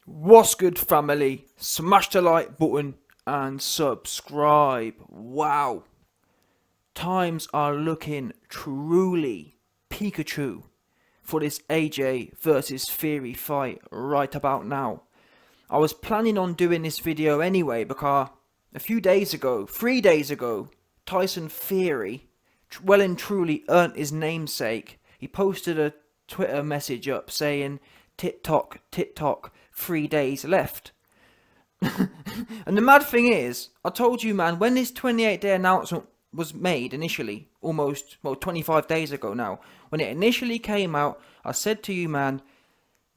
What's good, family? Smash the like button and subscribe. Wow. Times are looking truly Pikachu for this AJ versus Fury fight right about now. I was planning on doing this video anyway because a few days ago, 3 days ago, Tyson Fury well and truly earned his namesake. He posted a Twitter message up saying, "TikTok, TikTok, 3 days left." And the mad thing is, I told you, man, when this 28-day announcement was made initially, 25 days ago now, when it initially came out, I said to you, man,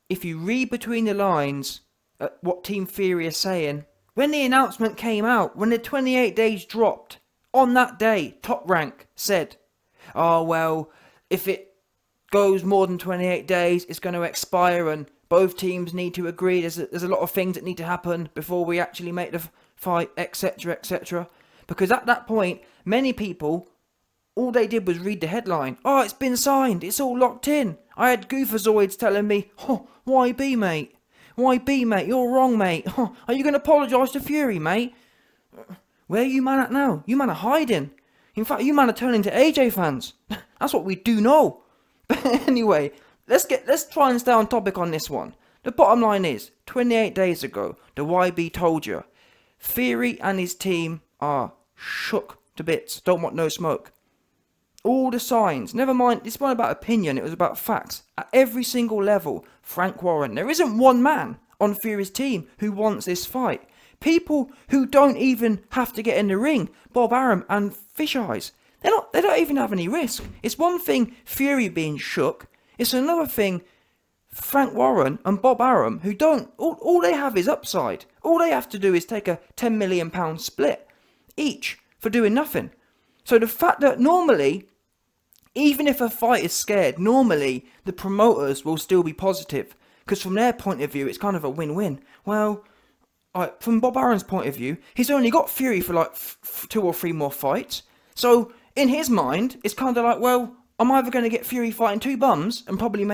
if you read between the lines at what Team Fury is saying, when the announcement came out, when the 28 days dropped, on that day, Top Rank said, "Oh, well, if it goes more than 28 days, it's going to expire and both teams need to agree. There's a lot of things that need to happen before we actually make the fight, etc., etc." Because at that point, many people, all they did was read the headline. "Oh, it's been signed. It's all locked in." I had goofazoids telling me, "Oh, YB, mate. YB, mate. You're wrong, mate. Oh, are you going to apologise to Fury, mate?" Where are you man at now? You man are hiding. In fact, you man are turning to AJ fans. That's what we do know. But anyway, let's try and stay on topic on this one. The bottom line is, 28 days ago, the YB told you, Fury and his team are shook to bits. Don't want no smoke. All the signs, never mind, this wasn't about opinion, it was about facts. At every single level, Frank Warren, there isn't one man on Fury's team who wants this fight. People who don't even have to get in the ring, Bob Arum and Fish Eyes, they don't even have any risk. It's one thing Fury being shook, it's another thing Frank Warren and Bob Arum, who don't, all they have is upside. All they have to do is take a £10 million split each for doing nothing. So the fact that normally, even if a fight is scared, normally the promoters will still be positive. Because from their point of view, it's kind of a win-win. Well, from Bob Arum's point of view, he's only got Fury for like 2 or 3 more fights. So in his mind, it's kind of like, well, I'm either going to get Fury fighting 2 bums and probably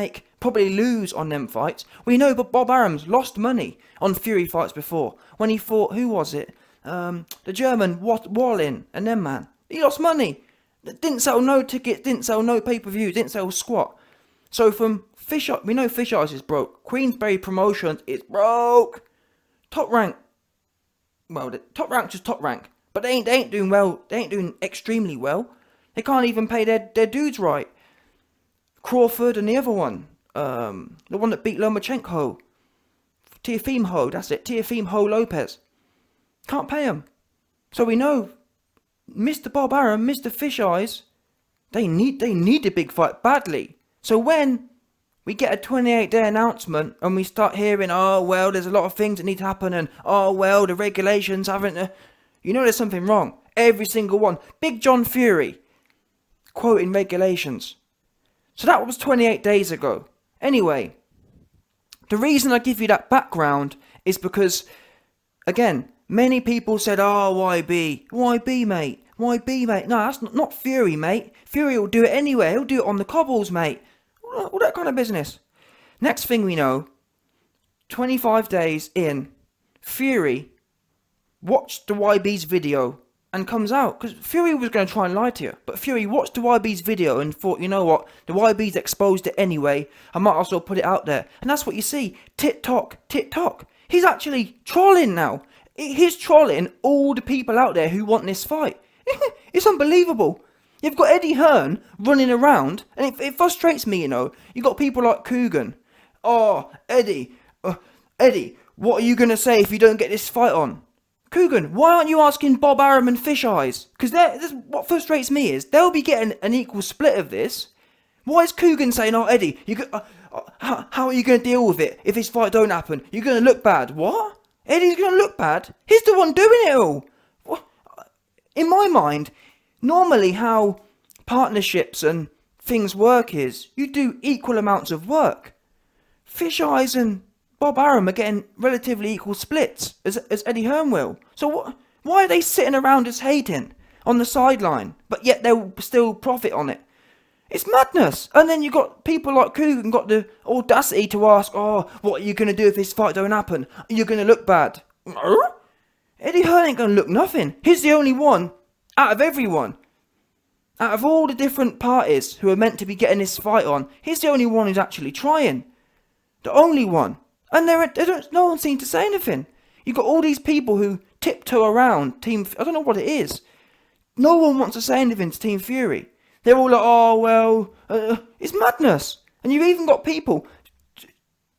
lose on them fights. We know but Bob Arum's lost money on Fury fights before. When he fought, who was it? The German Wallin and them, man. He lost money. Didn't sell no tickets, didn't sell no pay-per-view, didn't sell squat. So from we know Fish Eyes is broke. Queensberry Promotions is broke. Top Rank, well, Top Rank just Top Rank, but they ain't doing well. They ain't doing extremely well. They can't even pay their dudes right. Crawford and the other one, the one that beat Lomachenko, Teofimo, that's it, Teofimo Lopez, can't pay him. So we know Mr. Bob Arum, Mr. Fish Eyes, they need the big fight badly. So when we get a 28-day announcement and we start hearing, "Oh, well, there's a lot of things that need to happen," and, "Oh, well, the regulations haven't," you know there's something wrong. Every single one. Big John Fury quoting regulations. So that was 28 days ago. Anyway, the reason I give you that background is because, again, many people said, "Oh, YB, mate, YB, mate." No, that's not Fury, mate. Fury will do it anyway. He'll do it on the cobbles, mate. All that kind of business. Next thing we know, 25 days in, Fury watched the YB's video and comes out. Because Fury was going to try and lie to you. But Fury watched the YB's video and thought, you know what, the YB's exposed it anyway. I might as well put it out there. And that's what you see. TikTok, TikTok. He's actually trolling now. He's trolling all the people out there who want this fight. It's unbelievable. You've got Eddie Hearn running around, and it frustrates me, you know. You've got people like Coogan. "Oh, Eddie, what are you going to say if you don't get this fight on?" Coogan, why aren't you asking Bob Arum and Fish Eyes? Because what frustrates me is they'll be getting an equal split of this. Why is Coogan saying, "Oh, Eddie, how are you going to deal with it if this fight don't happen? You're going to look bad." What? Eddie's going to look bad? He's the one doing it all. What? In my mind, normally how partnerships and things work is you do equal amounts of work. Fish Eyes and Bob Arum are getting relatively equal splits as Eddie Hearn will. So why are they sitting around us hating on the sideline, but yet they'll still profit on it? It's madness. And then you got people like Coogan got the audacity to ask, oh, what are you going to do if this fight don't happen? Are you going to look bad? Eddie Hearn ain't going to look nothing. He's the only one out of everyone. Out of all the different parties who are meant to be getting this fight on, he's the only one who's actually trying. The only one. And no one seems to say anything. You got all these people who tiptoe around Team... I don't know what it is. No one wants to say anything to Team Fury. They're all like, oh, well... it's madness. And you've even got people...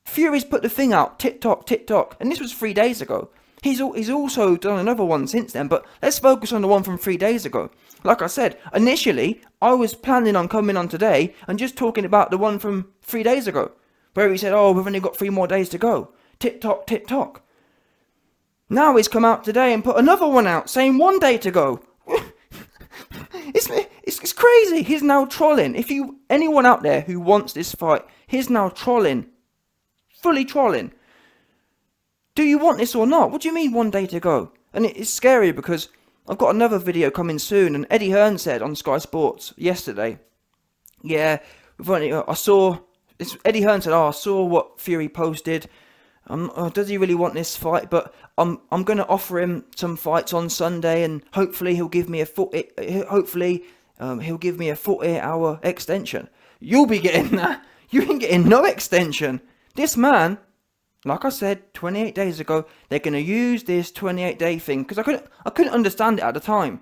Fury's put the thing out, TikTok, TikTok. And this was 3 days ago. He's also done another one since then. But let's focus on the one from 3 days ago. Like I said, initially, I was planning on coming on today and just talking about the one from 3 days ago. Where he said, oh, we've only got 3 more days to go. TikTok, TikTok. Now he's come out today and put another one out saying 1 day to go. It's crazy. He's now trolling. Anyone out there who wants this fight, he's now trolling. Fully trolling. Do you want this or not? What do you mean 1 day to go? And it's scary because I've got another video coming soon, and Eddie Hearn said on Sky Sports yesterday, yeah, I saw... Eddie Hearn said, I saw what Fury posted. Does he really want this fight? But I'm going to offer him some fights on Sunday, and hopefully he'll give me a 48-hour extension. You'll be getting that. You ain't getting no extension. This man, like I said 28 days ago, they're going to use this 28-day thing because I couldn't understand it at the time.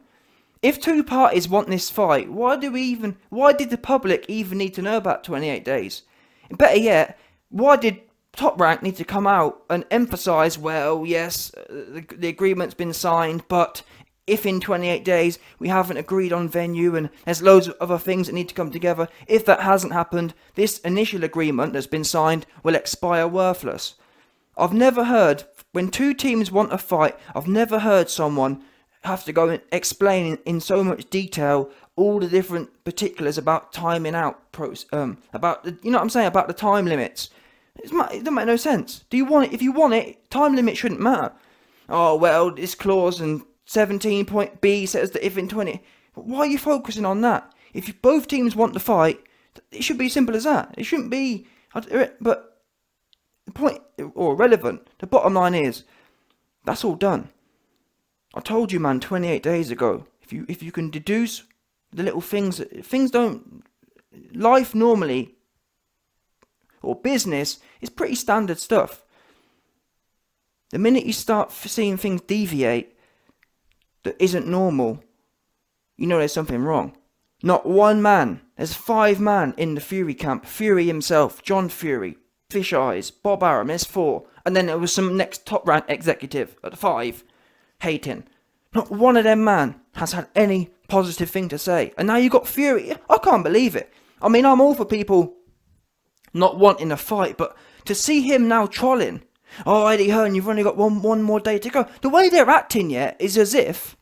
If 2 parties want this fight, why did the public even need to know about 28 days? Better yet, why did Top Rank need to come out and emphasise, well, yes, the agreement's been signed, but if in 28 days we haven't agreed on venue and there's loads of other things that need to come together, if that hasn't happened, this initial agreement that's been signed will expire worthless. I've never heard, when 2 teams want a fight, I've never heard someone have to go and explain in so much detail all the different particulars about timing out, about the, you know what I'm saying, about the time limits. It doesn't make no sense. Do you want it? If you want it, time limit shouldn't matter. Oh, well, this clause in 17.b says that if in 20... Why are you focusing on that? If both teams want the fight, it should be as simple as that. It shouldn't be... But the point, or relevant, the bottom line is, that's all done. I told you, man, 28 days ago, if you can deduce the little things don't... Life normally, or business, is pretty standard stuff. The minute you start seeing things deviate that isn't normal, you know there's something wrong. Not one man. There's 5 men in the Fury camp. Fury himself, John Fury, Fish Eyes, Bob Arum, there's 4. And then there was some next top rank executive at 5, hating. Not one of them man has had any positive thing to say. And now you got Fury. I can't believe it. I mean, I'm all for people not wanting a fight, but to see him now trolling, oh, Eddie Hearn, you've only got one more day to go. The way they're acting, yeah, is as if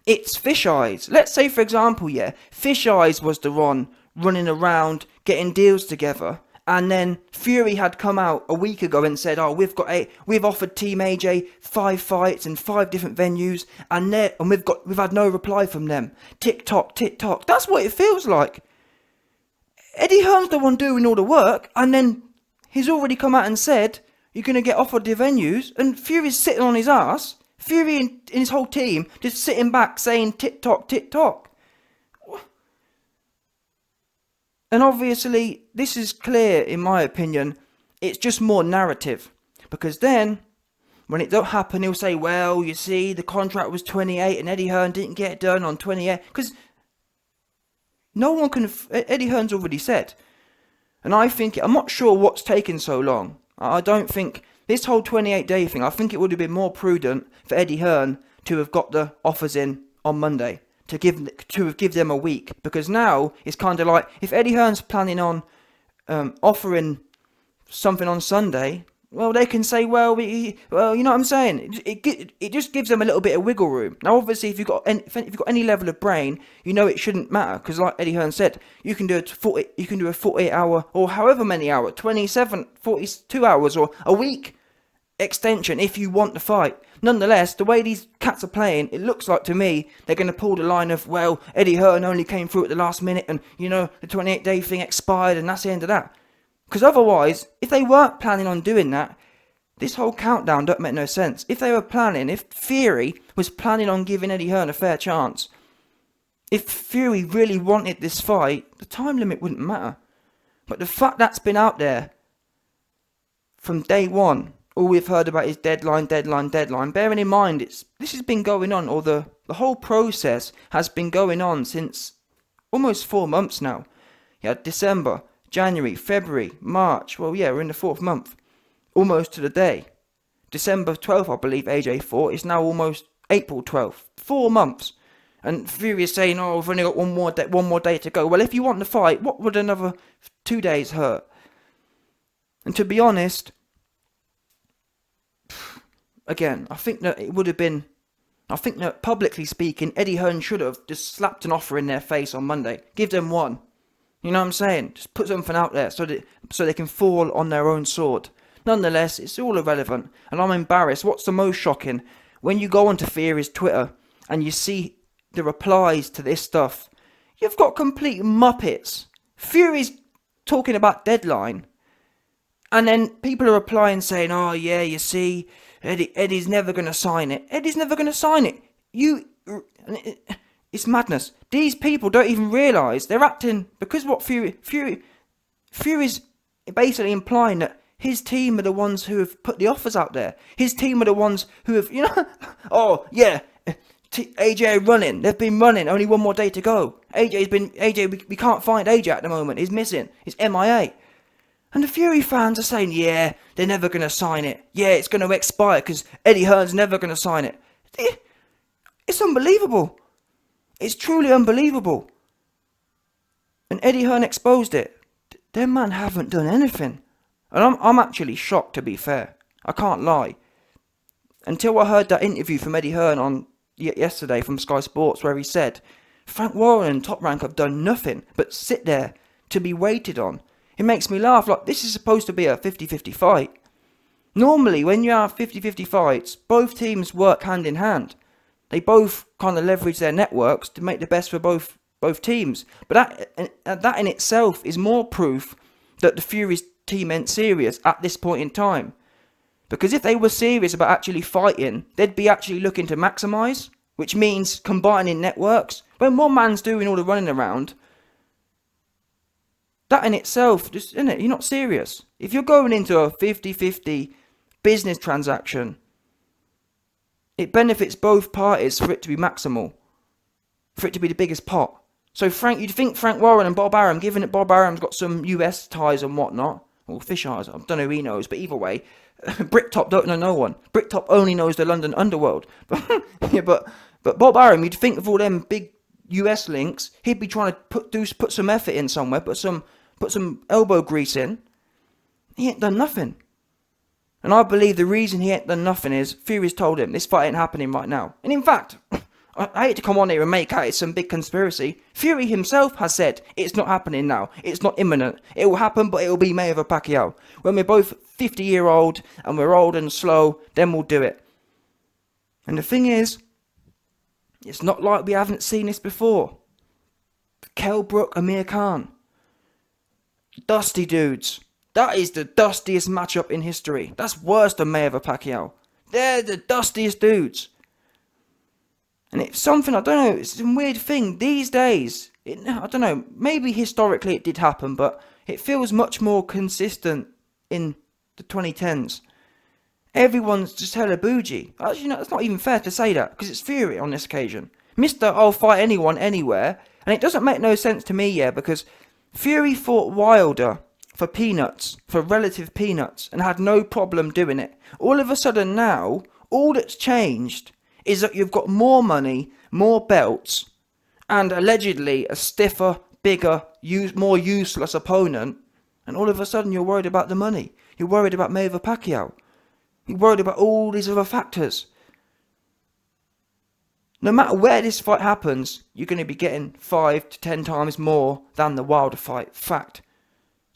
it's Fish Eyes. Let's say, for example, yeah, Fish Eyes was the one running around getting deals together, and then Fury had come out a week ago and said, oh, we've offered Team AJ 5 fights in 5 different venues, and we've had no reply from them. TikTok, TikTok. That's what it feels like. Eddie Hearn's the one doing all the work, and then he's already come out and said, you're going to get offered the venues, and Fury's sitting on his ass. Fury and his whole team just sitting back saying TikTok, TikTok. And obviously, this is clear, in my opinion, it's just more narrative. Because then, when it don't happen, he'll say, well, you see, the contract was 28 and Eddie Hearn didn't get it done on 28. Because no one can... Eddie Hearn's already said. And I'm not sure what's taken so long. I don't think... This whole 28-day thing, I think it would have been more prudent for Eddie Hearn to have got the offers in on Monday. To give them a week, because now it's kind of like if Eddie Hearn's planning on offering something on Sunday, well, they can say, well, you know what I'm saying. It just gives them a little bit of wiggle room. Now, obviously, if you've got any level of brain, you know it shouldn't matter, because like Eddie Hearn said, you can do a 48-hour or however many hours, 27, 42 hours or a week. extension if you want the fight. Nonetheless, the way these cats are playing, it looks like to me they're going to pull the line of, well, Eddie Hearn only came through at the last minute and, you know, the 28-day thing expired and that's the end of that. Because otherwise, if they weren't planning on doing that, this whole countdown don't make no sense. If Fury was planning on giving Eddie Hearn a fair chance, if Fury really wanted this fight, the time limit wouldn't matter. But the fact that's been out there from day one, all we've heard about is deadline. Bearing in mind, this has been going on, or the whole process has been going on since almost 4 months now. You had December, January, February, March. Well, yeah, we're in the 4th month. Almost to the day. December 12th, I believe AJ fought. It's now almost April 12th. 4 months. And Fury is saying, oh, we've only got one more day to go. Well, if you want the fight, what would another 2 days hurt? And to be honest, again, I think that publicly speaking, Eddie Hearn should have just slapped an offer in their face on Monday. Give them one. You know what I'm saying? Just put something out there so they can fall on their own sword. Nonetheless, it's all irrelevant. And I'm embarrassed. What's the most shocking? When you go onto Fury's Twitter and you see the replies to this stuff, you've got complete muppets. Fury's talking about deadline. And then people are replying saying, oh yeah, you see, Eddie's never going to sign it. Eddie's never going to sign it. It's madness. These people don't even realise they're acting, because what Fury's basically implying that his team are the ones who have put the offers out there. His team are the ones who have, you know, oh yeah, AJ running. They've been running. Only 1 more day to go. We can't find AJ at the moment. He's missing. He's MIA. And the Fury fans are saying, yeah, they're never going to sign it. Yeah, it's going to expire because Eddie Hearn's never going to sign it. It's unbelievable. It's truly unbelievable. And Eddie Hearn exposed it. Them man haven't done anything. And I'm actually shocked, to be fair. I can't lie. Until I heard that interview from Eddie Hearn on yesterday from Sky Sports where he said, Frank Warren and Top Rank have done nothing but sit there to be waited on. It makes me laugh. Like, this is supposed to be a 50-50 fight. Normally, when you have 50-50 fights, both teams work hand in hand. They both kind of leverage their networks to make the best for both teams. But that in itself is more proof that the Fury's team ain't serious at this point in time. Because if they were serious about actually fighting, they'd be actually looking to maximise, which means combining networks. When one man's doing all the running around, that in itself, just, isn't it? You're not serious. If you're going into a 50-50 business transaction, it benefits both parties for it to be maximal, for it to be the biggest pot. So you'd think Frank Warren and Bob Arum, given that Bob Arum's got some US ties and whatnot, or fish eyes, I don't know who he knows, but either way, Bricktop don't know no one. Bricktop only knows the London underworld. Yeah, but Bob Arum, you'd think of all them big US links, he'd be trying to put some effort in somewhere, put some elbow grease in. He ain't done nothing. And I believe the reason he ain't done nothing is Fury's told him this fight ain't happening right now. And in fact, I hate to come on here and make out it's some big conspiracy. Fury himself has said it's not happening now. It's not imminent. It will happen, but it will be Mayweather Pacquiao. When we're both 50-year-old and we're old and slow, then we'll do it. And the thing is, it's not like we haven't seen this before. Kell Brook, Amir Khan. Dusty dudes. That is the dustiest matchup in history. That's worse than Mayweather Pacquiao. They're the dustiest dudes. And it's something, I don't know, it's a weird thing. These days, I don't know, maybe historically it did happen, but it feels much more consistent in the 2010s. Everyone's just hella bougie. Actually, no, it's not even fair to say that, because it's Fury on this occasion. Mr. I'll fight anyone, anywhere. And it doesn't make no sense to me, yeah, because Fury fought Wilder for peanuts, for relative peanuts, and had no problem doing it. All of a sudden now, all that's changed is that you've got more money, more belts, and allegedly a stiffer, bigger, more useless opponent, and all of a sudden you're worried about the money. You're worried about Mayweather Pacquiao. You're worried about all these other factors. No matter where this fight happens, you're going to be getting 5 to 10 times more than the Wilder fight. Fact.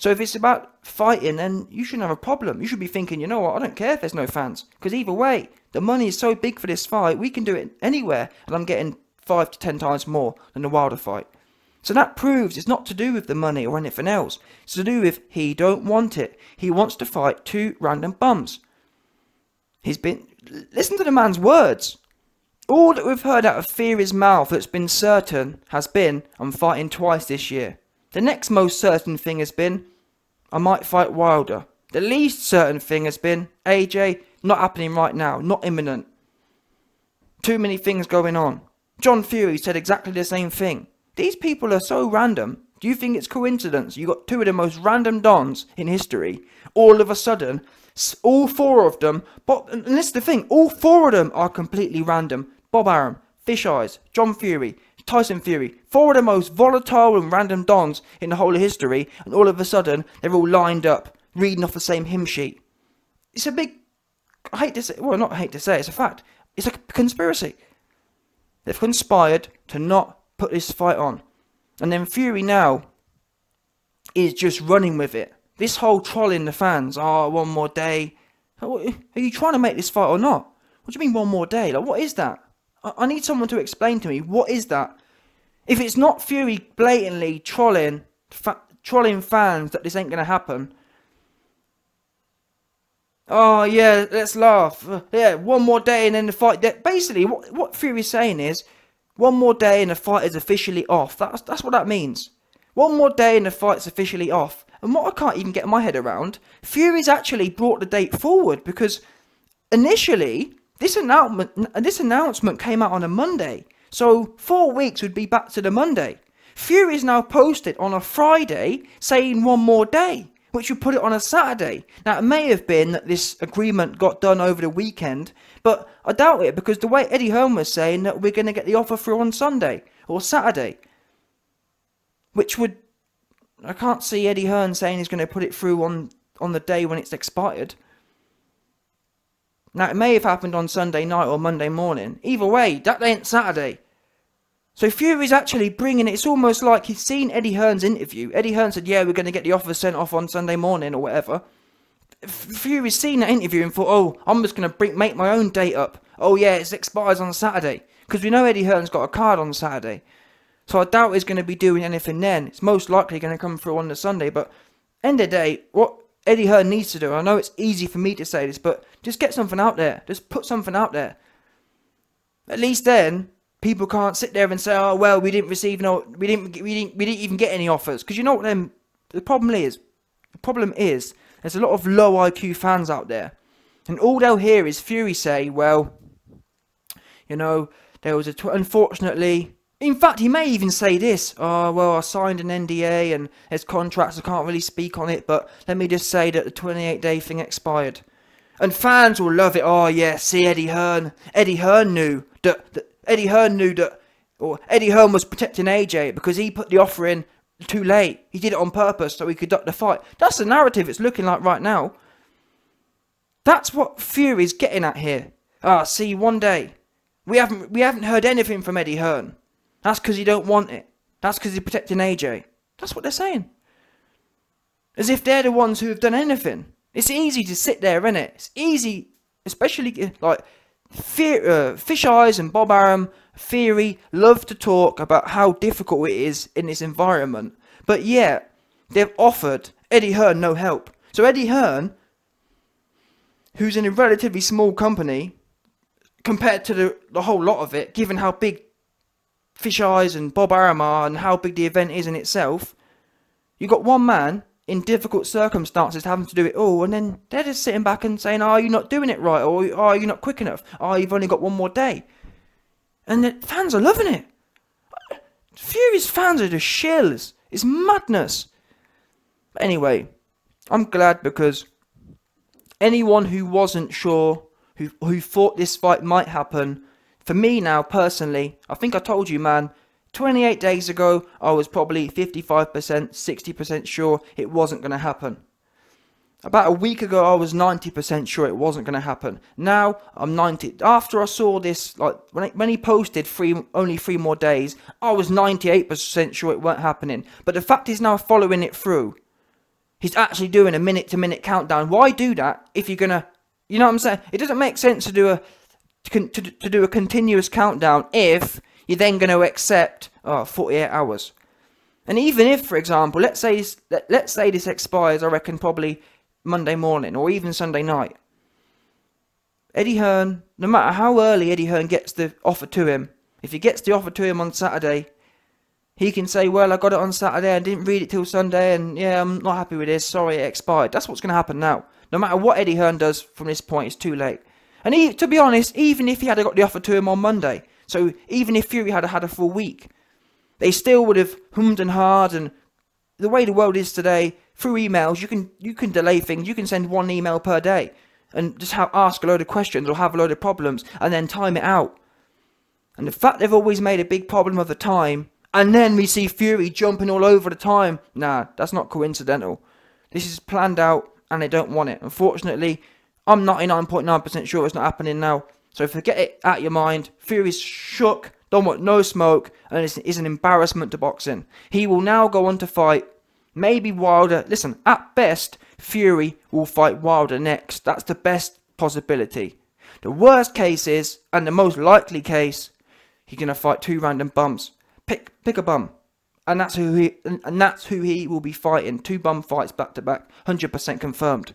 So if it's about fighting, then you shouldn't have a problem. You should be thinking, you know what, I don't care if there's no fans. Because either way, the money is so big for this fight, we can do it anywhere. And I'm getting 5 to 10 times more than the Wilder fight. So that proves it's not to do with the money or anything else. It's to do with he don't want it. He wants to fight 2 random bums. Listen to the man's words. All that we've heard out of Fury's mouth that's been certain has been, I'm fighting twice this year. The next most certain thing has been, I might fight Wilder. The least certain thing has been, AJ, not happening right now, not imminent. Too many things going on. John Fury said exactly the same thing. These people are so random. Do you think it's coincidence? You got 2 of the most random dons in history. All of a sudden, all 4 of them, and this is the thing, all 4 of them are completely random. Bob Arum, Fish Eyes, John Fury, Tyson Fury, 4 of the most volatile and random dons in the whole of history, and all of a sudden, they're all lined up, reading off the same hymn sheet. It's a big, I hate to say, well, not hate to say, it's a fact. It's a conspiracy. They've conspired to not put this fight on. And then Fury now is just running with it. This whole trolling the fans, one more day. Are you trying to make this fight or not? What do you mean 1 more day? Like, what is that? I need someone to explain to me, what is that? If it's not Fury blatantly trolling fans that this ain't going to happen. Oh, yeah, let's laugh. Yeah, 1 more day and then the fight. Basically, what Fury's saying is, 1 more day and the fight is officially off. That's what that means. 1 more day and the fight's officially off. And what I can't even get my head around, Fury's actually brought the date forward because initially this announcement came out on a Monday. So 4 weeks would be back to the Monday. Fury's now posted on a Friday saying 1 more day, which would put it on a Saturday. Now, it may have been that this agreement got done over the weekend, but I doubt it because the way Eddie Hearn was saying that we're going to get the offer through on Sunday or Saturday, which would, I can't see Eddie Hearn saying he's going to put it through on the day when it's expired. Now, it may have happened on Sunday night or Monday morning. Either way, that ain't Saturday. So Fury's actually bringing it. It's almost like he's seen Eddie Hearn's interview. Eddie Hearn said, yeah, we're going to get the offer sent off on Sunday morning or whatever. Fury's seen that interview and thought, oh, I'm just going to make my own date up. Oh, yeah, it expires on Saturday. Because we know Eddie Hearn's got a card on Saturday. So I doubt he's going to be doing anything then. It's most likely going to come through on the Sunday. But end of the day, what Eddie Hearn needs to do, I know it's easy for me to say this, but just get something out there. Just put something out there. At least then, people can't sit there and say, oh, well, we didn't even get any offers. Because you know what the problem is? The problem is, there's a lot of low IQ fans out there. And all they'll hear is Fury say, well, you know, there was unfortunately... In fact, he may even say this, oh, well, I signed an NDA and there's contracts, I can't really speak on it, but let me just say that the 28-day thing expired. And fans will love it, oh, yeah, see Eddie Hearn. Eddie Hearn knew that Eddie Hearn was protecting AJ because he put the offer in too late. He did it on purpose so he could duck the fight. That's the narrative it's looking like right now. That's what Fury's getting at here. See, 1 day. We haven't heard anything from Eddie Hearn. That's because he don't want it. That's because he's protecting AJ. That's what they're saying. As if they're the ones who have done anything. It's easy to sit there, innit? It's easy, especially like Fish Eyes and Bob Arum, Fury love to talk about how difficult it is in this environment. But yet, they've offered Eddie Hearn no help. So Eddie Hearn, who's in a relatively small company, compared to the whole lot of it, given how big Fish Eyes and Bob Arum are and how big the event is in itself, you got one man in difficult circumstances having to do it all, and then they're just sitting back and saying, oh, you're not doing it right, or oh, you're not quick enough, oh, you've only got 1 more day. And the fans are loving it. Fury's fans are just shills. It's madness. But anyway, I'm glad because anyone who wasn't sure, who thought this fight might happen, for me now, personally, I think I told you, man, 28 days ago, I was probably 55%, 60% sure it wasn't going to happen. About a week ago, I was 90% sure it wasn't going to happen. Now, I'm 90. After I saw this, like when he posted only 3 more days, I was 98% sure it weren't happening. But the fact he's now following it through. He's actually doing a minute-to-minute countdown. Why do that if you're gonna, you know what I'm saying? It doesn't make sense to do a continuous countdown if you're then going to accept 48 hours. And even if, for example, let's say this expires, I reckon probably Monday morning or even Sunday night. Eddie Hearn, no matter how early Eddie Hearn gets the offer to him, if he gets the offer to him on Saturday, he can say, well, I got it on Saturday and didn't read it till Sunday, and yeah, I'm not happy with this, sorry, it expired. That's what's going to happen now. No matter what Eddie Hearn does from this point, it's too late. And to be honest, even if he had got the offer to him on Monday, so even if Fury had had a full week, they still would have hummed and hawed. And the way the world is today, through emails, you can delay things. You can send one email per day and just ask a load of questions or have a load of problems and then time it out. And the fact they've always made a big problem of the time, and then we see Fury jumping all over the time, nah, that's not coincidental. This is planned out and they don't want it. Unfortunately, I'm 99.9% sure it's not happening now. So forget it out of your mind. Fury's shook, don't want no smoke, and it's an embarrassment to boxing. He will now go on to fight maybe Wilder. Listen, at best, Fury will fight Wilder next. That's the best possibility. The worst case is, and the most likely case, he's gonna fight two random bums. Pick a bum, and that's who he will be fighting. Two bum fights back to back, 100% confirmed.